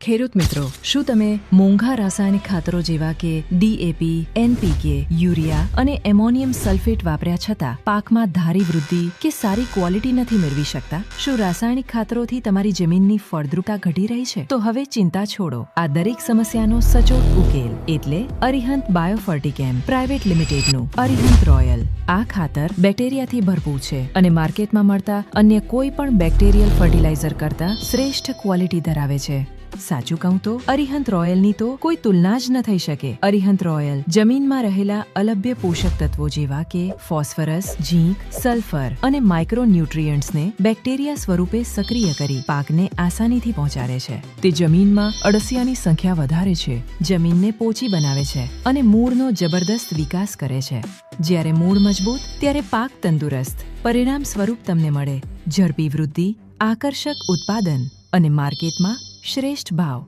ખેડૂત મિત્રો, શું તમે મોંઘા રાસાયણિક ખાતરો જેવા કે ડીએપી, એનપીકે, યુરિયા અને એમોનિયમ સલ્ફેટ વાપર્યા છતાં પાકમાં ધારી વૃદ્ધિ કે સારી ક્વોલિટી નથી મેળવી શકતા? શું રાસાયણિક ખાતરોથી તમારી જમીનની ફળદ્રુપતા ઘટી રહી છે? તો હવે ચિંતા છોડો. આ દરેક સમસ્યાનો સચોટ ઉકેલ એટલે અરિહંત બાયોફર્ટિકેમ પ્રાઇવેટ લિમિટેડનું અરિહંત રોયલ. આ ખાતર બેક્ટેરિયાથી ભરપૂર છે અને માર્કેટમાં મળતા અન્ય કોઈ પણ બેક્ટેરિયલ ફર્ટિલાઇઝર કરતા શ્રેષ્ઠ ક્વોલિટી ધરાવે છે. સાચું કહું તો અરિહંત રોયલની તો કોઈ તુલના જ ન થઈ શકે. અરિહંત રોયલ જમીનમાં રહેલા અલભ્ય પોષક તત્વો જેવા કે ફોસ્ફરસ, ઝીંક, સલ્ફર અને માઇક્રો ન્યુટ્રિયન્ટ્સને બેક્ટેરિયા સ્વરૂપે સક્રિય કરી પાકને આસાનીથી પહોંચાડે છે. તે જમીનમાં અળસિયાની સંખ્યા વધારે છે, જમીનને પોચી બનાવે છે અને મૂળનો જબરદસ્ત વિકાસ કરે છે. જ્યારે મૂળ મજબૂત ત્યારે પાક તંદુરસ્ત. પરિણામ સ્વરૂપ તમને મળે ઝડપી વૃદ્ધિ, આકર્ષક ઉત્પાદન અને માર્કેટમાં શ્રેષ્ઠ ભાવ.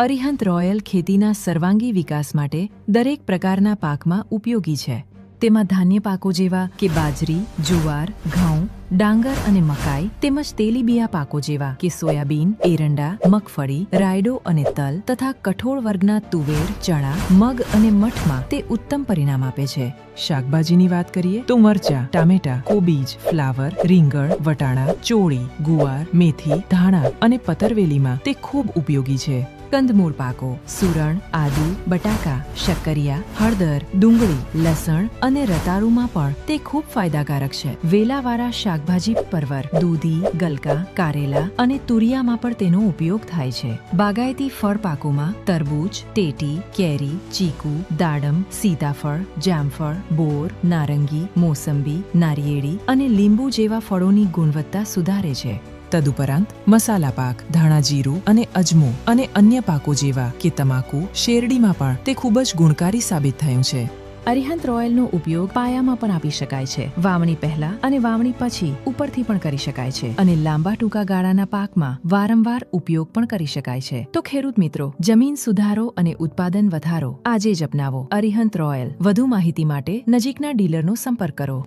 અરિહંત રોયલ ખેતીના સર્વાંગી વિકાસ માટે દરેક પ્રકારના પાકમાં ઉપયોગી છે. તેમાં ધાન્ય પાકો જેવા કે બાજરી, જુવાર, ઘઉં, ડાંગર અને મકાઈ તેમજ તેલીબિયા પાકો જેવા કે સોયાબીન, એરંડા, મગફળી, રાયડો અને તલ તથા કઠોળ વર્ગના તુવેર, ચણા, મગ અને મઠમાં તે ઉત્તમ પરિણામ આપે છે. શાકભાજીની વાત કરીએ તો મરચા, ટામેટા, કોબીજ, ફ્લાવર, રીંગણ, વટાણા, ચોળી, ગુવાર, મેથી, ધાણા અને પતરવેલીમાં તે ખૂબ ઉપયોગી છે. કંદમૂળ પાકો સુરણ, આદુ, બટાકા, શક્કરિયા, હળદર, ડુંગળી, લસણ અને રતાળુમાં પણ તે ખૂબ ફાયદાકારક છે. વેલાવાળા શાકભાજી પરવર, દૂધી, ગલકા, કારેલા અને તુરિયામાં પણ તેનો ઉપયોગ થાય છે. બાગાયતી ફળ પાકોમાં તરબૂચ, ટેટી, કેરી, ચીકુ, દાડમ, સીતાફળ, જામફળ, બોર, નારંગી, મોસંબી, નારિયેળી અને લીંબુ જેવા ફળોની ગુણવત્તા સુધારે છે. તદુપરાંત મસાલા પાક, ધાણા, જીરું અને અજમો અને અન્ય પાકો જેવા કે તમાકુ, શેરડીમાં પણ તે ખૂબ જ ગુણકારી સાબિત થયું છે. અરિહંત રોયલનો ઉપયોગ પાયામાં પણ આપી શકાય છે. વાવણી પહેલા અને વાવણી પછી ઉપરથી પણ કરી શકાય છે અને લાંબા ટૂંકા ગાળાના પાકમાં વારંવાર ઉપયોગ પણ કરી શકાય છે. તો ખેડૂત મિત્રો, જમીન સુધારો અને ઉત્પાદન વધારો આજે જ અપનાવો અરિહંત રોયલ. વધુ માહિતી માટે નજીકના ડીલરનો સંપર્ક કરો.